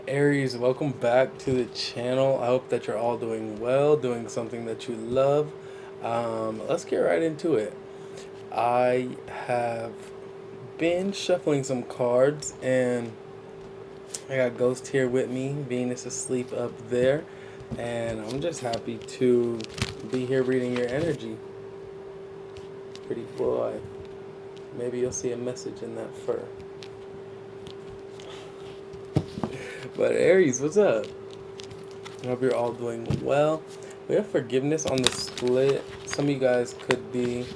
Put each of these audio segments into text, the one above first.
Aries, welcome back to the channel. I hope that you're all doing well, doing something that you love. Let's get right into it. I have been shuffling some cards, and I got Ghost here with me. Venus asleep up there, and I'm just happy to be here reading your energy. Pretty boy. Maybe you'll see a message in that fur. But Aries, what's up? I hope you're all doing well. We have forgiveness on the split. Some of you guys could be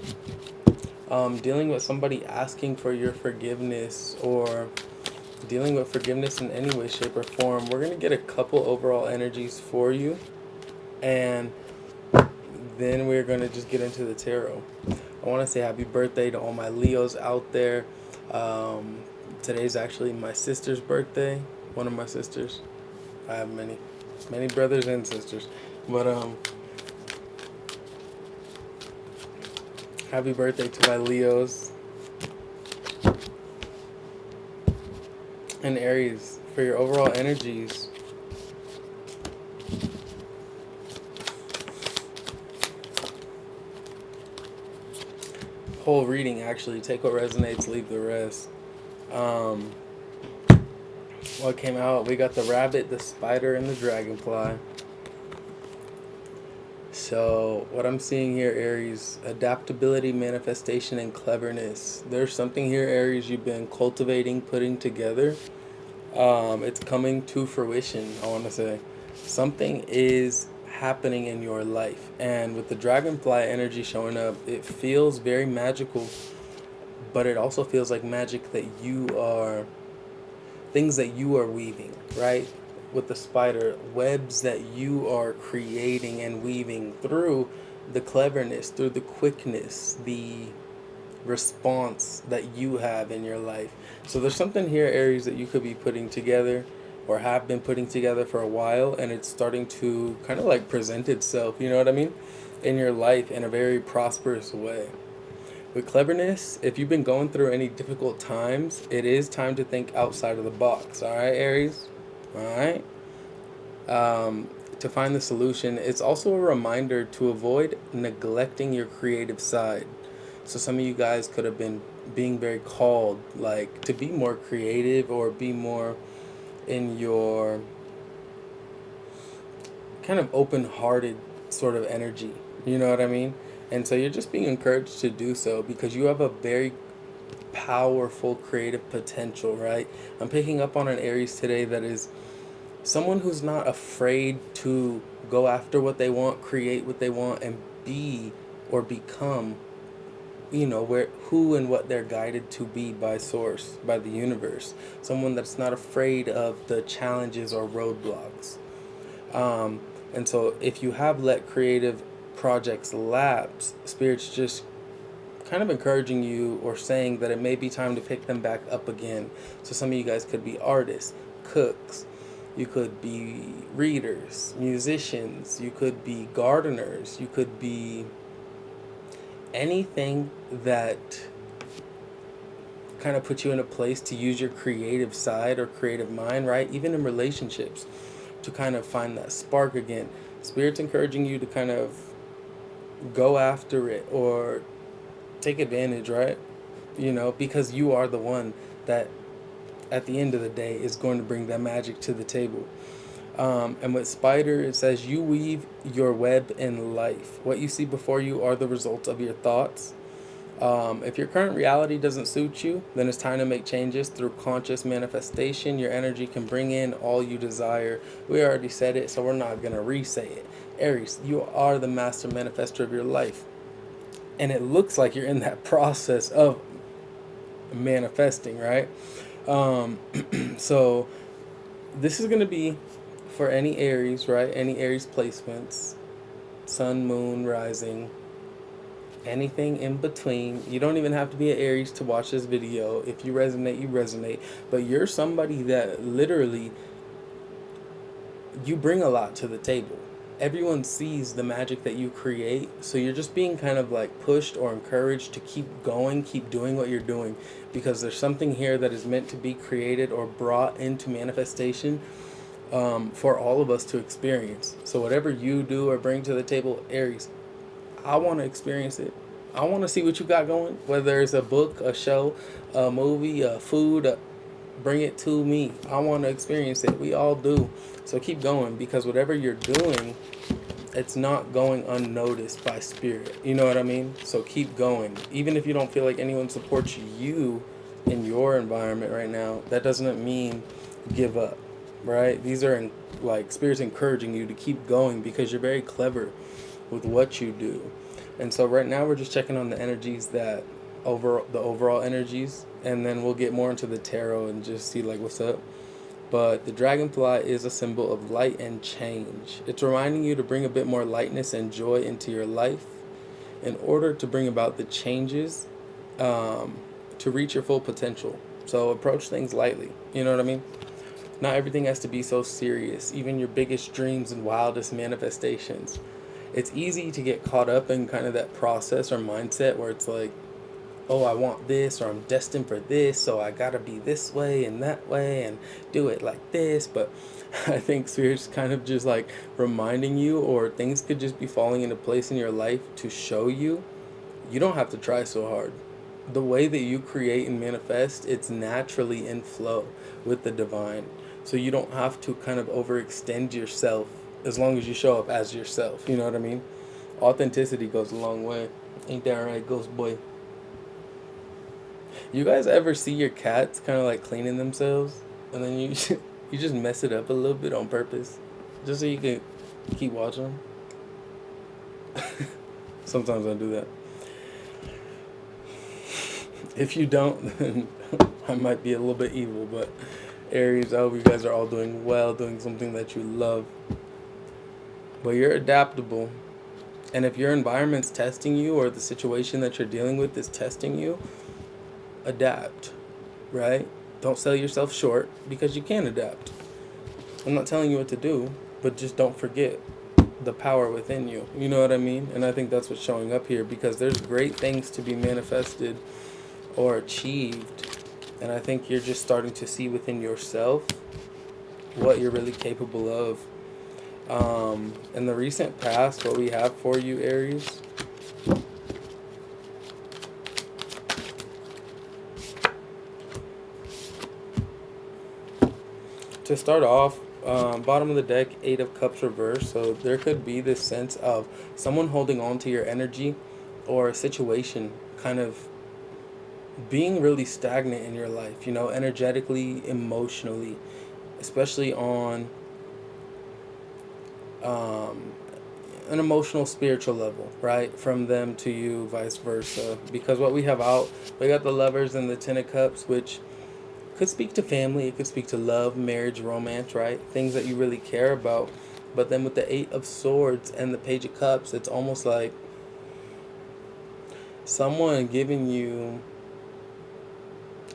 dealing with somebody asking for your forgiveness or dealing with forgiveness in any way, shape, or form. We're going to get a couple overall energies for you, and then we're going to just get into the tarot. I want to say happy birthday to all my Leos out there. Um, Today's actually my sister's birthday, one of my sisters. I have many brothers and sisters. But happy birthday to my Leos and Aries for your overall energies. Whole reading actually, take what resonates, leave the rest. Um, what came out? We got the rabbit, the spider, and the dragonfly. So what I'm seeing here, Aries, adaptability, manifestation, and cleverness. There's something here, Aries, you've been cultivating, putting together. It's coming to fruition, I want to say. Something is happening in your life. And with the dragonfly energy showing up, it feels very magical, but it also feels like magic that you are, things that you are weaving, right? With the spider, webs that you are creating and weaving through the cleverness, through the quickness, the response that you have in your life. So there's something here, Aries, that you could be putting together or have been putting together for a while, and it's starting to kind of like present itself, you know what I mean, in your life in a very prosperous way. With cleverness, if you've been going through any difficult times, it is time to think outside of the box. All right, Aries? All right? To find the solution, it's also a reminder to avoid neglecting your creative side. So some of you guys could have been being very called, like, to be more creative or be more in your kind of open-hearted sort of energy. You know what I mean? And so you're just being encouraged to do so because you have a very powerful creative potential, right? I'm picking up on an Aries today that is someone who's not afraid to go after what they want, create what they want, and be or become, where, who and what they're guided to be by source, by the universe. Someone that's not afraid of the challenges or roadblocks. Um, and so if you have let creative projects lapse, Spirit's just kind of encouraging you or saying that it may be time to pick them back up again. So some of you guys could be artists, cooks, you could be readers, musicians, you could be gardeners, you could be anything that kind of puts you in a place to use your creative side or creative mind, right? Even in relationships, to kind of find that spark again. Spirit's encouraging you to kind of go after it or take advantage, right? Because you are the one that at the end of the day is going to bring that magic to the table. And with spider, it says you weave your web in life. What you see before you are the results of your thoughts. If your current reality doesn't suit you, then it's time to make changes through conscious manifestation. Your energy can bring in all you desire. We already said it, so we're not going to re-say it. Aries, you are the master manifester of your life. And it looks like you're in that process of manifesting, right? Um, so this is going to be for any Aries, right? Any Aries placements, sun, moon, rising, anything in between. You don't even have to be an Aries to watch this video. If you resonate, you resonate. But you're somebody that literally, you bring a lot to the table. Everyone sees the magic that you create, so you're just being kind of like pushed or encouraged to keep going, keep doing what you're doing, because there's something here that is meant to be created or brought into manifestation for all of us to experience. So whatever you do or bring to the table, Aries, I want to experience it. I want to see what you got going. Whether it's a book, a show, a movie, a food, bring it to me. I want to experience it. We all do. So keep going, because whatever you're doing, it's not going unnoticed by spirit. You know what I mean? So keep going. Even if you don't feel like anyone supports you in your environment right now, that doesn't mean give up, right? These are like spirits encouraging you to keep going, because you're very clever with what you do. And so right now we're just checking on the energies, that overall energies, and then we'll get more into the tarot and just see like what's up. But the dragonfly is a symbol of light and change. It's reminding you to bring a bit more lightness and joy into your life in order to bring about the changes, to reach your full potential. So approach things lightly. You know what I mean? Not everything has to be so serious, even your biggest dreams and wildest manifestations. It's easy to get caught up in kind of that process or mindset where it's like, oh, I want this, or I'm destined for this, so I gotta be this way and that way and do it like this. But I think Spirit's kind of just like reminding you, or things could just be falling into place in your life to show you you don't have to try so hard. The way that you create and manifest, it's naturally in flow with the divine. So you don't have to kind of overextend yourself, as long as you show up as yourself. You know what I mean? Authenticity goes a long way. Ain't that right, Ghost Boy? You guys ever see your cats kind of like cleaning themselves, and then you you just mess it up a little bit on purpose, just so you can keep watching them? Sometimes I do that. If you don't, then I might be a little bit evil. But Aries, I hope you guys are all doing well, doing something that you love. But you're adaptable, and if your environment's testing you, or the situation that you're dealing with is testing you, adapt, right? Don't sell yourself short, because you can adapt. I'm not telling you what to do, but just don't forget the power within you. You know what I mean? And I think that's what's showing up here, because there's great things to be manifested or achieved. And I think you're just starting to see within yourself what you're really capable of. In the recent past, what we have for you, Aries, to start off, bottom of the deck, Eight of Cups reversed. So there could be this sense of someone holding on to your energy, or a situation kind of being really stagnant in your life, you know, energetically, emotionally, especially on um, an emotional, spiritual level, right? From them to you, vice versa. Because what we have out, we got the Lovers and the Ten of Cups, which could speak to family, it could speak to love, marriage, romance, right? Things that you really care about. But then with the Eight of Swords and the Page of Cups, it's almost like someone giving you,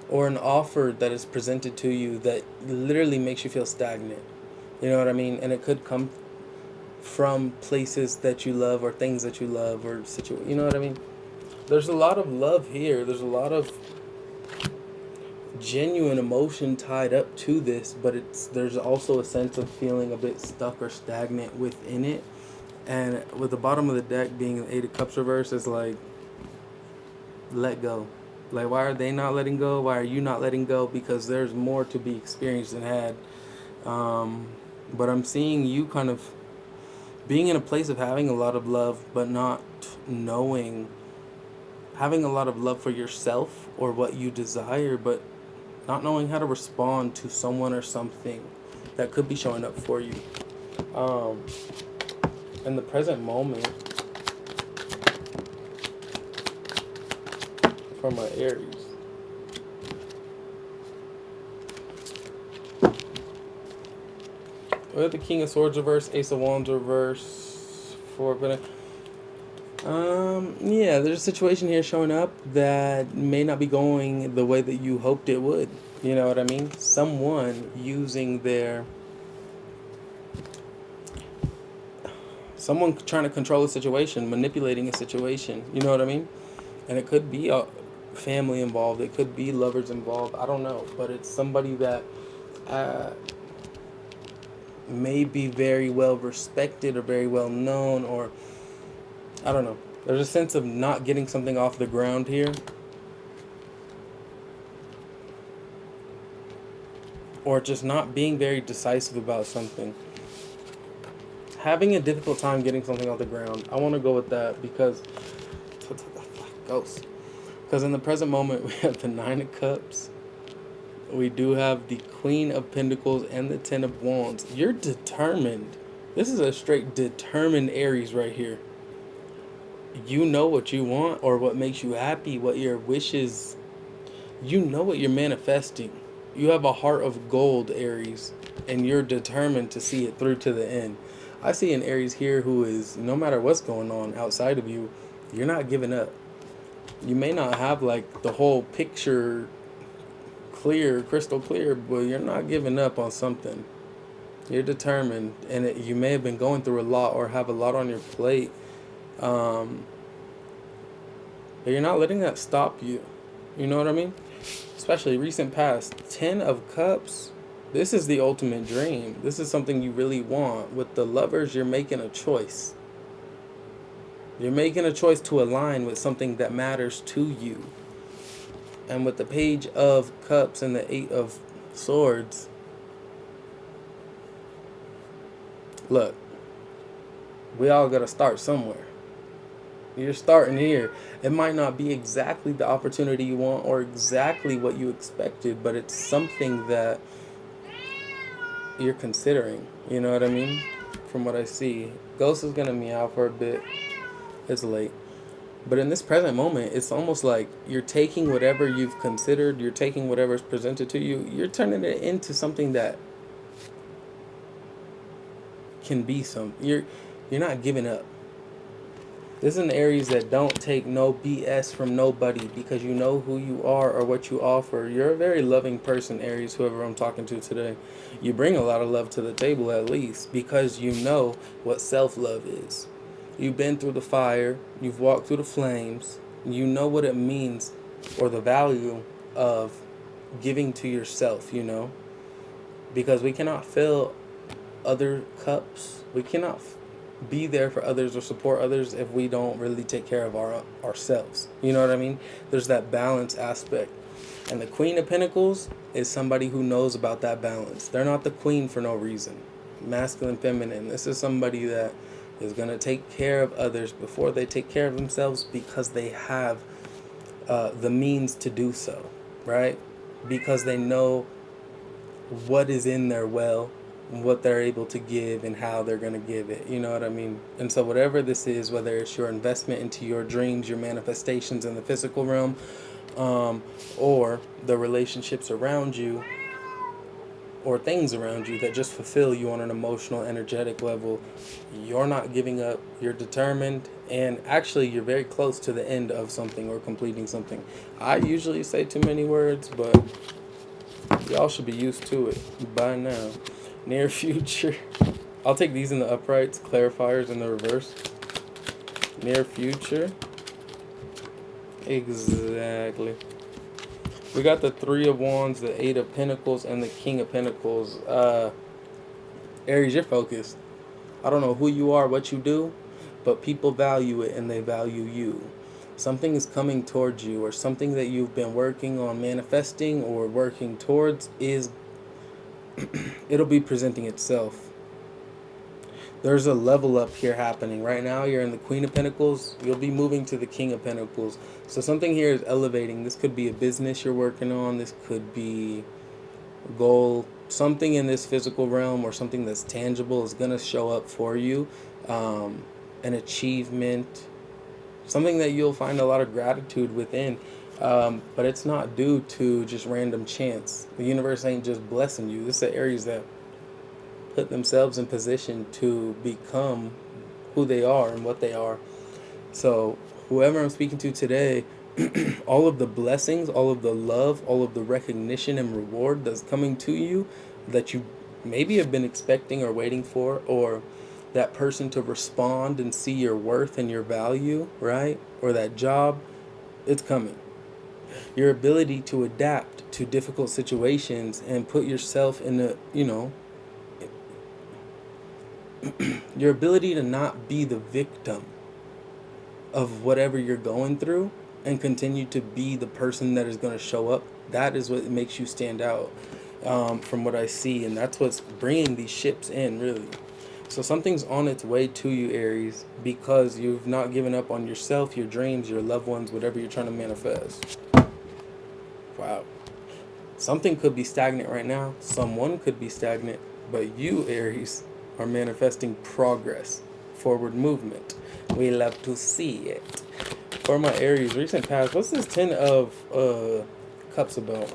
or an offer that is presented to you, that literally makes you feel stagnant. You know what I mean? And it could come from places that you love, or things that you love, or you know what I mean? There's a lot of love here. There's a lot of genuine emotion tied up to this, but there's also a sense of feeling a bit stuck or stagnant within it. And with the bottom of the deck being the Eight of Cups reverse, it's like, let go. Like, why are they not letting go? Why are you not letting go? Because there's more to be experienced and had. But I'm seeing you kind of being in a place of having a lot of love, but not knowing, having a lot of love for yourself or what you desire, but not knowing how to respond to someone or something that could be showing up for you. In the present moment, for my Aries, we have the King of Swords reverse, Ace of Wands reverse, yeah, there's a situation here showing up that may not be going the way that you hoped it would. You know what I mean? Someone using someone trying to control a situation, manipulating a situation. You know what I mean? And it could be a family involved. It could be lovers involved. I don't know, but it's somebody that may be very well respected or very well known, or I don't know. There's a sense of not getting something off the ground here, or just not being very decisive about something. Having a difficult time getting something off the ground. I want to go with that because ghost. Because in the present moment we have the Nine of Cups. We do have the Queen of Pentacles and the Ten of Wands. You're determined. This is a straight determined Aries right here. You know what you want or what makes you happy, what your wishes. You know what you're manifesting. You have a heart of gold, Aries, and you're determined to see it through to the end. I see an Aries here who is, no matter what's going on outside of you, you're not giving up. You may not have like the whole picture clear, crystal clear, but you're not giving up on something. You're determined, and you may have been going through a lot or have a lot on your plate, um, but you're not letting that stop you. You know what I mean? Especially recent past. 10 of Cups. This is the ultimate dream. This is something you really want. With the Lovers, you're making a choice. You're making a choice to align with something that matters to you. And with the Page of Cups and the Eight of Swords, look, we all got to start somewhere. You're starting here. It might not be exactly the opportunity you want or exactly what you expected, but it's something that you're considering. You know what I mean? From what I see. Ghost is going to meow for a bit. It's late. But in this present moment, it's almost like you're taking whatever you've considered, you're taking whatever's presented to you, you're turning it into something that can be some. You're not giving up. This is an Aries that don't take no BS from nobody because you know who you are or what you offer. You're a very loving person, Aries, whoever I'm talking to today. You bring a lot of love to the table at least because you know what self-love is. You've been through the fire, you've walked through the flames, you know what it means or the value of giving to yourself, you know? Because we cannot fill other cups. We cannot be there for others or support others if we don't really take care of ourselves. You know what I mean? There's that balance aspect. And the Queen of Pentacles is somebody who knows about that balance. They're not the queen for no reason. Masculine, feminine. This is somebody that is going to take care of others before they take care of themselves because they have the means to do so, right? Because they know what is in their well, what they're able to give and how they're going to give it. You know what I mean? And so whatever this is, whether it's your investment into your dreams, your manifestations in the physical realm, or the relationships around you or things around you that just fulfill you on an emotional, energetic level, you're not giving up. You're determined, and actually you're very close to the end of something or completing something. I usually say too many words, but y'all should be used to it by now. Near future. I'll take these in the uprights, clarifiers in the reverse. Near future. Exactly. We got the Three of Wands, the Eight of Pentacles, and the King of Pentacles. Aries, you're focused. I don't know who you are, what you do, but people value it and they value you. Something is coming towards you, or something that you've been working on manifesting or working towards is it'll be presenting itself. There's a level up here happening. Right now, you're in the Queen of Pentacles. You'll be moving to the King of Pentacles. So something here is elevating. This could be a business you're working on. This could be a goal. Something in this physical realm or something that's tangible is going to show up for you. An achievement. Something that you'll find a lot of gratitude within. But it's not due to just random chance. The universe ain't just blessing you. This is the Aries that put themselves in position to become who they are and what they are. So whoever I'm speaking to today, all of the blessings, all of the love, all of the recognition and reward that's coming to you that you maybe have been expecting or waiting for, or that person to respond and see your worth and your value, right? Or that job, it's coming. Your ability to adapt to difficult situations and put yourself in a, Your ability to not be the victim of whatever you're going through and continue to be the person that is going to show up, that is what makes you stand out, from what I see. And that's what's bringing these ships in, really. So something's on its way to you, Aries, because you've not given up on yourself, your dreams, your loved ones, whatever you're trying to manifest. Wow. Something could be stagnant right now. Someone could be stagnant. But you, Aries, are manifesting progress, forward movement. We love to see it. For my Aries, recent past, what's this 10 of Cups about?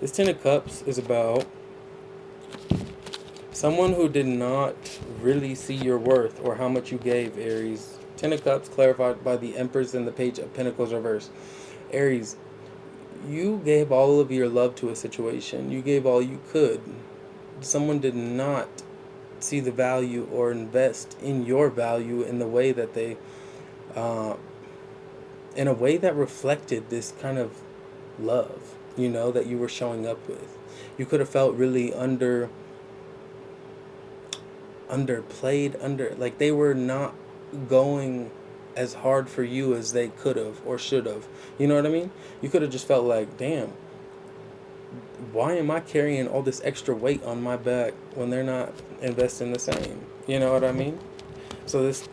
This 10 of Cups is about someone who did not really see your worth or how much you gave, Aries. 10 of Cups clarified by the Empress and the Page of Pentacles reverse. Aries, you gave all of your love to a situation. You gave all you could. Someone did not see the value or invest in your value in the way that they, in a way that reflected this kind of love, that you were showing up with. You could have felt really underplayed, like they were not going as hard for you as they could have or should have. You know what I mean? You could have just felt like, damn, why am I carrying all this extra weight on my back when they're not investing the same? You know what I mean? So this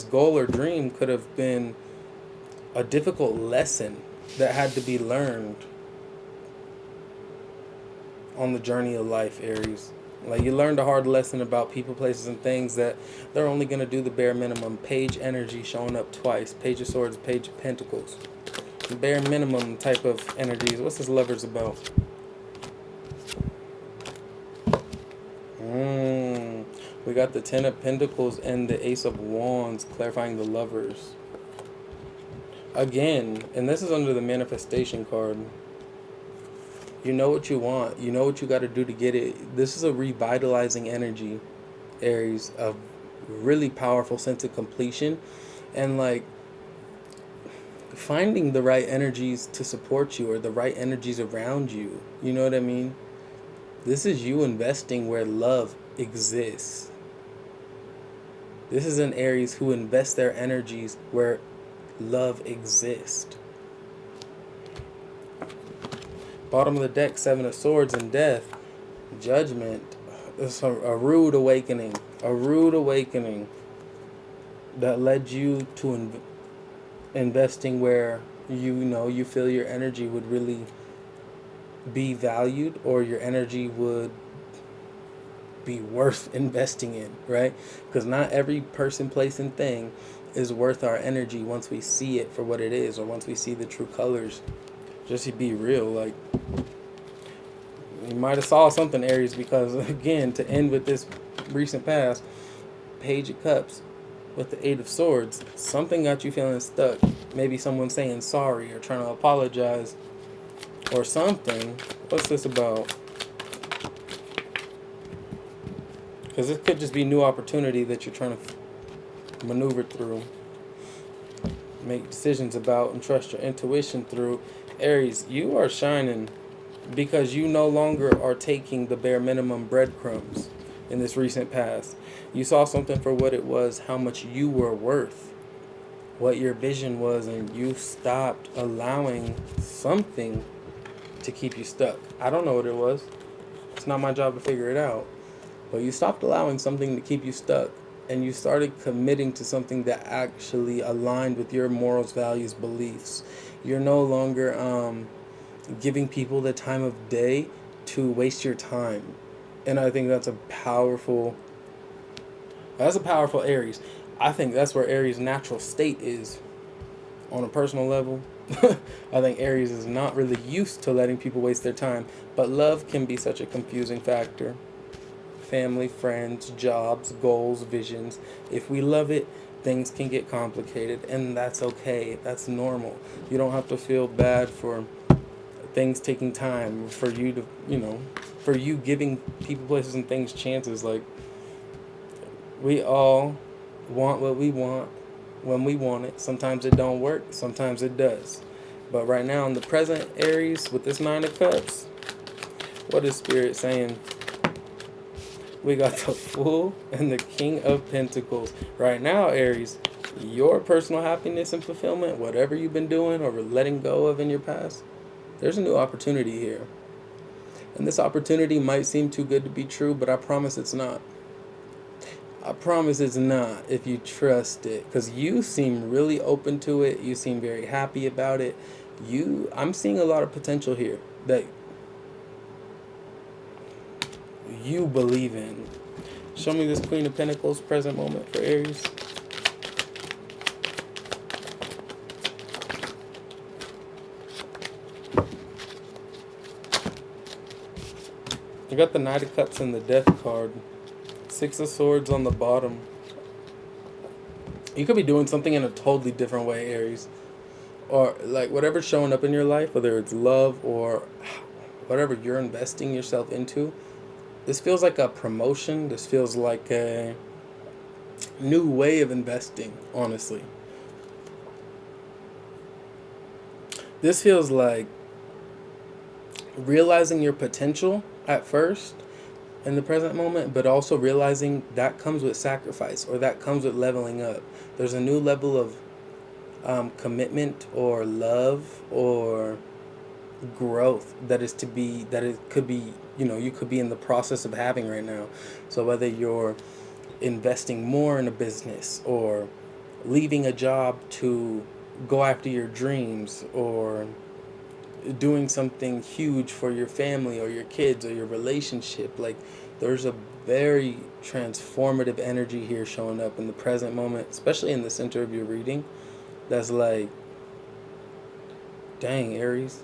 goal or dream could have been a difficult lesson that had to be learned on the journey of life, Aries. Like, you learned a hard lesson about people, places, and things that they're only going to do the bare minimum. Page energy showing up twice. Page of Swords, Page of Pentacles. The bare minimum type of energies. What's this Lovers about? We got the 10 of Pentacles and the Ace of Wands clarifying the Lovers. Again, and this is under the Manifestation card. You know what you want. You know what you got to do to get it. This is a revitalizing energy, Aries. A really powerful sense of completion. And like finding the right energies to support you or the right energies around you. You know what I mean? This is you investing where love exists. This is an Aries who invests their energies where love exists. Bottom of the deck, 7 of Swords and Death. Judgment. It's a rude awakening. A rude awakening that led you to investing where you feel your energy would really be valued, or your energy would be worth investing in, right? Because not every person, place, and thing is worth our energy once we see it for what it is, or once we see the true colors. Just to be real, like, you might have saw something, Aries, because again, to end with this recent past, Page of Cups with the 8 of Swords, something got you feeling stuck. Maybe someone saying sorry or trying to apologize or something. What's this about? Because it could just be new opportunity that you're trying to maneuver through, make decisions about, and trust your intuition through. Aries, you are shining because you no longer are taking the bare minimum breadcrumbs in this recent past. You saw something for what it was, how much you were worth, what your vision was, and you stopped allowing something to keep you stuck. I don't know what it was. It's not my job to figure it out. But you stopped allowing something to keep you stuck, and you started committing to something that actually aligned with your morals, values, beliefs. You're no longer giving people the time of day to waste your time. And I think that's a powerful Aries. I think that's where Aries' natural state is on a personal level. I think Aries is not really used to letting people waste their time, but love can be such a confusing factor. Family, friends, jobs, goals, visions. If we love it, things can get complicated, and that's okay. That's normal. You don't have to feel bad for things taking time, for you to, for you giving people, places, and things chances. Like, we all want what we want when we want it. Sometimes it don't work, sometimes it does. But right now in the present, Aries, with this 9 of Cups, what is Spirit saying? we got the Fool and the King of Pentacles. Right now, Aries, your personal happiness and fulfillment, whatever you've been doing or letting go of in your past, there's a new opportunity here. And this opportunity might seem too good to be true, but I promise it's not. I promise it's not if you trust it. Because you seem really open to it. You seem very happy about it. I'm seeing a lot of potential here that you believe in. Show me this Queen of Pentacles present moment for Aries. You got the Knight of Cups and the Death card. Six of Swords on the bottom. You could be doing something in a totally different way, Aries. Or like whatever's showing up in your life, whether it's love or whatever you're investing yourself into. This feels like a promotion. This feels like a new way of investing, honestly. This feels like realizing your potential at first in the present moment, but also realizing that comes with sacrifice or that comes with leveling up. There's a new level of commitment or love or growth that is to be, that it could be, you could be in the process of having right now. So whether you're investing more in a business or leaving a job to go after your dreams or doing something huge for your family or your kids or your relationship, like there's a very transformative energy here showing up in the present moment, especially in the center of your reading. That's like, dang, Aries,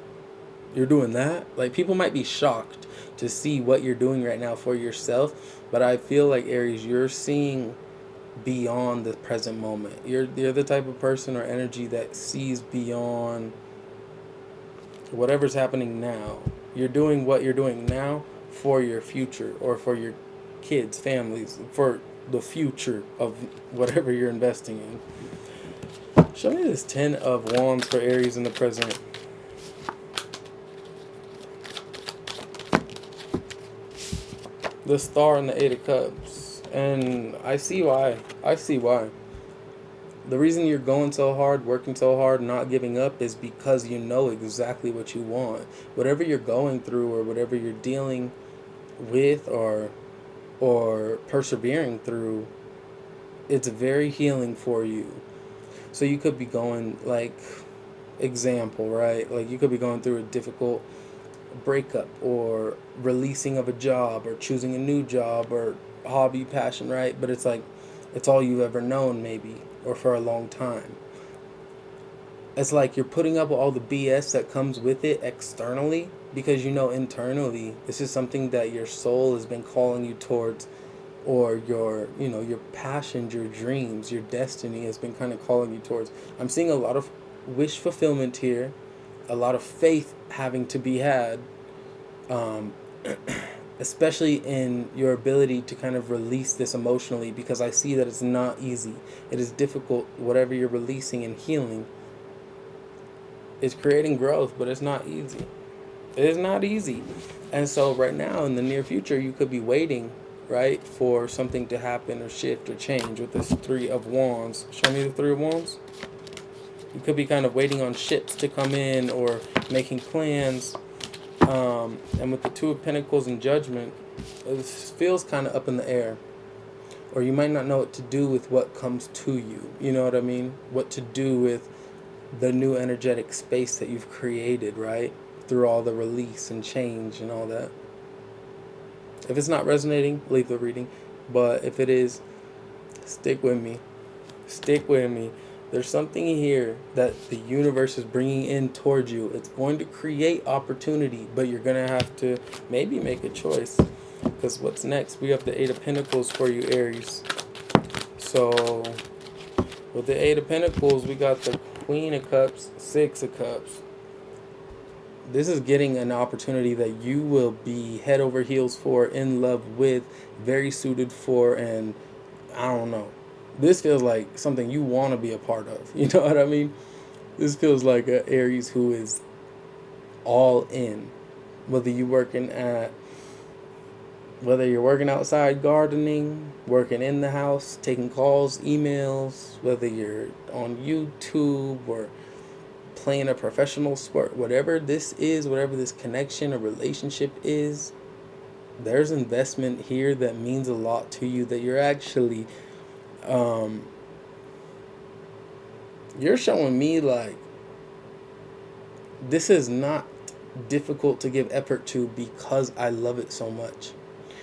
you're doing that? Like, people might be shocked to see what you're doing right now for yourself, but I feel like, Aries, you're seeing beyond the present moment. You're the type of person or energy that sees beyond whatever's happening now. You're doing what you're doing now for your future or for your kids, families, for the future of whatever you're investing in. Show me this 10 of Wands for Aries in the present. The Star and the Eight of Cups. And I see why. The reason you're going so hard, working so hard, not giving up is because you know exactly what you want. Whatever you're going through or whatever you're dealing with or persevering through, it's very healing for you. So you could be going, like, example, right? Like, you could be going through a difficult breakup or releasing of a job or choosing a new job or hobby, passion, right? But it's like, it's all you've ever known, maybe, or for a long time. It's like you're putting up with all the BS that comes with it externally because you know internally this is something that your soul has been calling you towards, or your passions, your dreams, your destiny has been kind of calling you towards. I'm seeing a lot of wish fulfillment here, a lot of faith having to be had, um, especially in your ability to kind of release this emotionally, because I see that it's not easy. It is difficult. Whatever you're releasing and healing is creating growth, but it's not easy. It is not easy. And so right now in the near future, you could be waiting, right, for something to happen or shift or change with this Three of Wands. Show me the Three of Wands. You could be kind of waiting on ships to come in or making plans. And with the Two of Pentacles and Judgment, it feels kind of up in the air. Or you might not know what to do with what comes to you. You know what I mean? What to do with the new energetic space that you've created, right? Through all the release and change and all that. If it's not resonating, leave the reading. But if it is, stick with me. Stick with me. There's something here that the universe is bringing in towards you. It's going to create opportunity, but you're going to have to maybe make a choice. Because what's next? We have the Eight of Pentacles for you, Aries. So with the Eight of Pentacles, we got the Queen of Cups, Six of Cups. This is getting an opportunity that you will be head over heels for, in love with, very suited for, and I don't know. This feels like something you want to be a part of. You know what I mean? This feels like an Aries who is all in. Whether you're working at Whether you're working outside, gardening, working in the house, taking calls, emails, whether you're on YouTube or playing a professional sport, whatever this is, whatever this connection or relationship is, there's investment here that means a lot to you, that you're actually um you're showing me like this is not difficult to give effort to because I love it so much.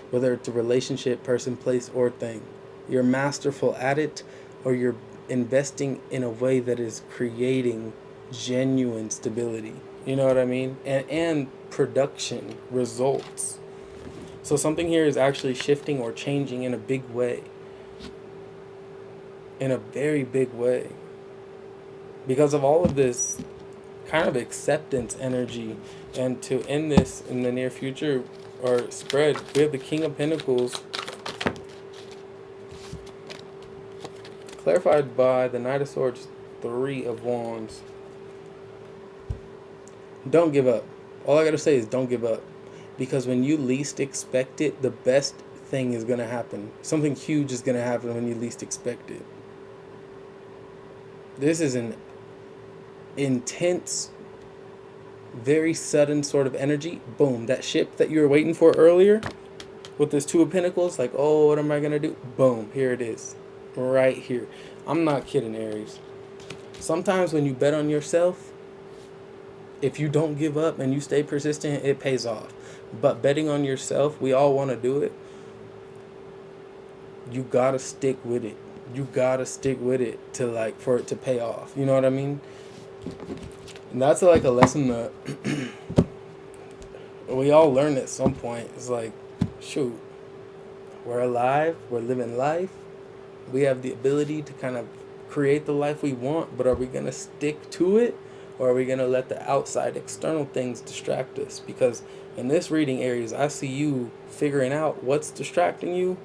Whether it's a relationship, person, place, or thing, you're masterful at it, or you're investing in a way that is creating genuine stability. You know what I mean? And production results. So something here is actually shifting or changing in a big way, in a very big way, because of all of this kind of acceptance energy. And to end this in the near future or spread, we have the King of Pentacles clarified by the Knight of Swords, Three of Wands. Don't give up. All I gotta say is don't give up. Because when you least expect it, the best thing is gonna happen. Something huge is gonna happen when you least expect it. This is an intense, very sudden sort of energy. Boom. That ship that you were waiting for earlier with this Two of Pentacles, like, oh, what am I gonna do? Boom. Here it is. Right here. I'm not kidding, Aries. Sometimes when you bet on yourself, if you don't give up and you stay persistent, it pays off. But betting on yourself, we all want to do it. You gotta stick with it. You gotta stick with it to like for it to pay off. You know what I mean? And that's like a lesson that we all learn at some point. It's like, shoot, we're alive, we're living life. We have the ability to kind of create the life we want, but are we gonna stick to it? Or are we going to let the outside external things distract us? Because in this reading, Aries, I see you figuring out what's distracting you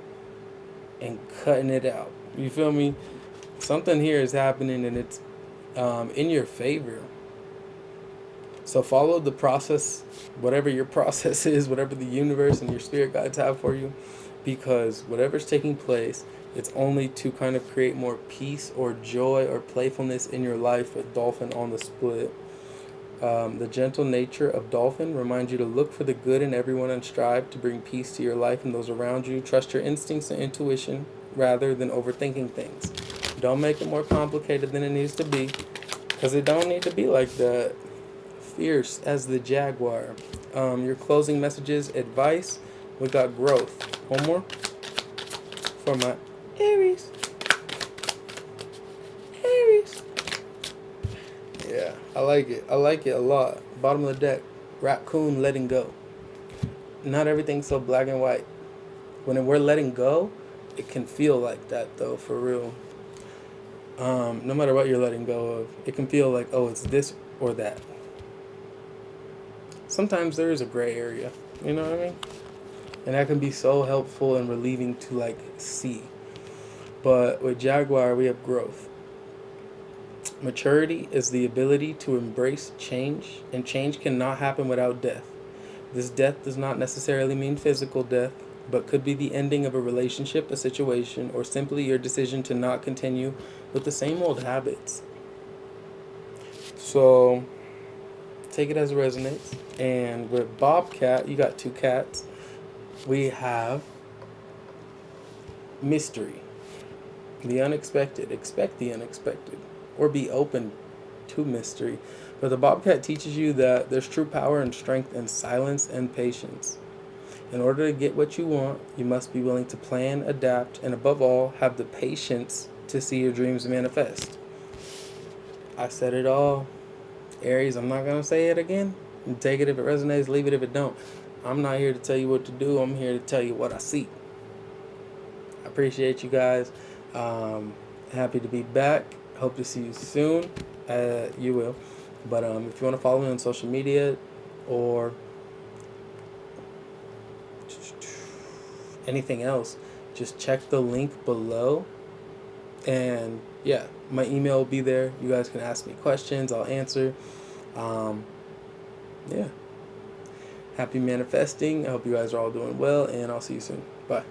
and cutting it out. You feel me? Something here is happening and it's in your favor. So follow the process, whatever your process is, whatever the universe and your spirit guides have for you. Because whatever's taking place, it's only to kind of create more peace or joy or playfulness in your life with Dolphin on the split. The gentle nature of Dolphin reminds you to look for the good in everyone and strive to bring peace to your life and those around you. Trust your instincts and intuition rather than overthinking things. Don't make it more complicated than it needs to be, because it don't need to be like that. Fierce as the jaguar. Your closing messages, advice. We got growth. One more for my Aries. Aries. Yeah, I like it. I like it a lot. Bottom of the deck. Raccoon letting go. Not everything's so black and white. When we're letting go, it can feel like that though, for real. No matter what you're letting go of, it can feel like, oh, it's this or that. Sometimes there is a gray area. You know what I mean? And that can be so helpful and relieving to like see. But with Jaguar, we have growth. Maturity is the ability to embrace change, and change cannot happen without death. This death does not necessarily mean physical death, but could be the ending of a relationship, a situation, or simply your decision to not continue with the same old habits. So take it as it resonates. And with Bobcat, you got two cats. We have mystery, the unexpected. Expect the unexpected, or be open to mystery. But the Bobcat teaches you that there's true power and strength in silence and patience. In order to get what you want, you must be willing to plan, adapt, and above all, have the patience to see your dreams manifest. I said it all. Aries, I'm not going to say it again. Take it if it resonates, leave it if it don't. I'm not here to tell you what to do. I'm here to tell you what I see. I appreciate you guys. Happy to be back. Hope to see you soon. You will. But if you want to follow me on social media or anything else, just check the link below. And yeah, my email will be there. You guys can ask me questions. I'll answer. Yeah. Happy manifesting. I hope you guys are all doing well, and I'll see you soon. Bye.